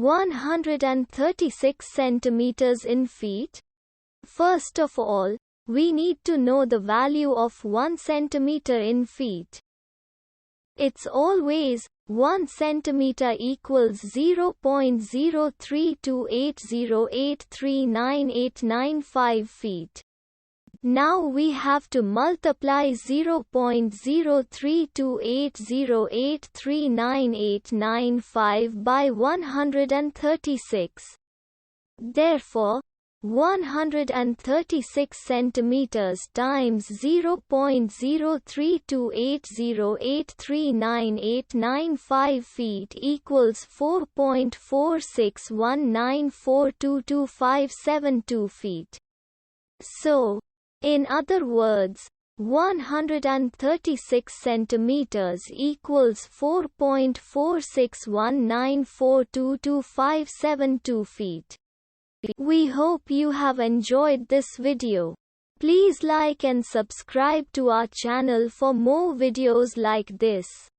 136 centimeters in feet? First of all, we need to know the value of 1 centimeter in feet. It's always 1 centimeter equals 0.03280839895 feet. Now we have to multiply 0.03280839895 by 136. Therefore, 136 centimeters times 0.03280839895 feet equals 4.4619422572 feet. So, in other words, 136 centimeters equals 4.4619422572 feet. We hope you have enjoyed this video. Please like and subscribe to our channel for more videos like this.